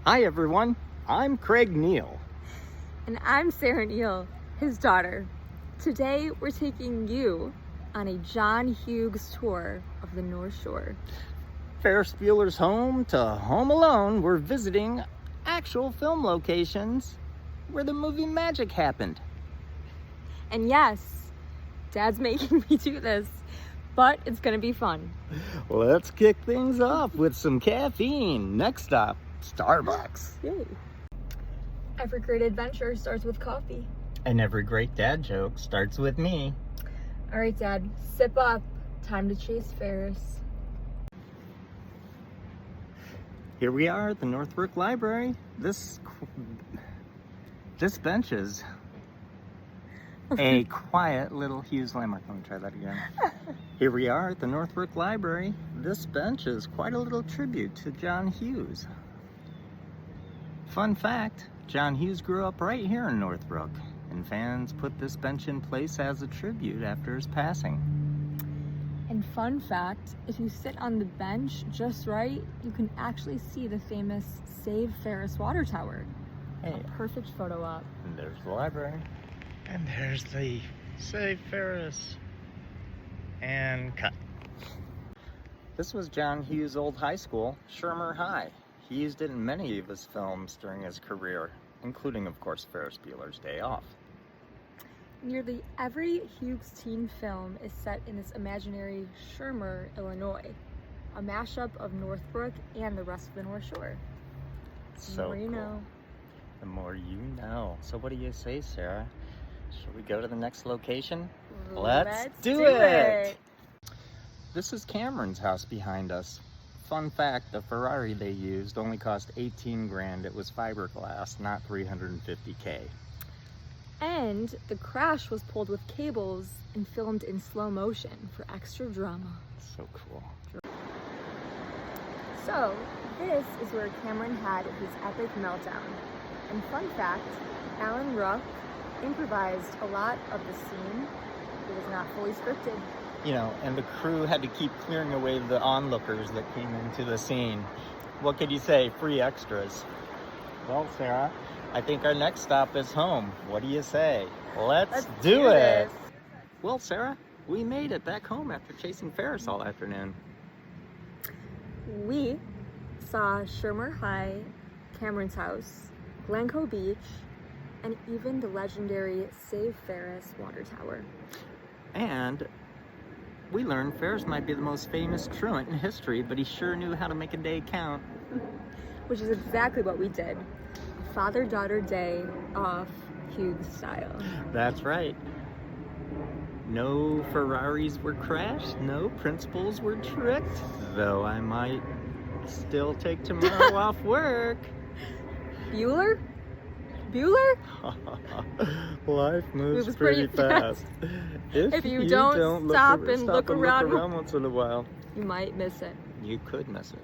Hi everyone, I'm Craig Neal. And I'm Sarah Neal, his daughter. Today we're taking you on a John Hughes tour of the North Shore. Ferris Bueller's home to Home Alone, we're visiting actual film locations where the movie magic happened. And yes, Dad's making me do this, but it's gonna be fun. Let's kick things off with some caffeine. Next stop, Starbucks. Yay. Every great adventure starts with coffee. And every great dad joke starts with me. All right, Dad, sip up. Time to chase Ferris. Here we are at the Northbrook Library. This bench is a quiet little Hughes landmark. Let me try that again. Here we are at the Northbrook Library. This bench is quite a little tribute to John Hughes. Fun fact, John Hughes grew up right here in Northbrook, and fans put this bench in place as a tribute after his passing. And fun fact, if you sit on the bench just right, you can actually see the famous Save Ferris water tower. Hey, A perfect photo op. and there's the library. And there's the Save Ferris. And cut. This was John Hughes' old high school, Shermer High. He used it in many of his films during his career, including, of course, Ferris Bueller's Day Off. Nearly every Hughes teen film is set in this imaginary Shermer, Illinois, a mashup of Northbrook and the rest of the North Shore. The So more you cool. know. The more you know. So what do you say, Sarah? Should we go to the next location? Let's do it! This is Cameron's house behind us. Fun fact, the Ferrari they used only cost 18 grand. It was fiberglass, not 350K. And the crash was pulled with cables and filmed in slow motion for extra drama. So cool. So, this is where Cameron had his epic meltdown. And fun fact, Alan Ruck improvised a lot of the scene. It was not fully scripted. You know, and the crew had to keep clearing away the onlookers that came into the scene. What could you say? Free extras. Well, Sarah, I think our next stop is home. What do you say? Let's do it! this. Well, Sarah, we made it back home after chasing Ferris all afternoon. We saw Shermer High, Cameron's house, Glencoe Beach, and even the legendary Save Ferris water tower. And we learned Ferris might be the most famous truant in history, but he sure knew how to make a day count. Which is exactly what we did. A father-daughter day off Hughes style. That's right. No Ferraris were crashed, no principals were tricked, though I might still take tomorrow off work. Bueller? Bueller? Life moves Moves pretty pretty fast. If you don't stop and look around once in a while, You might miss it. you could miss it.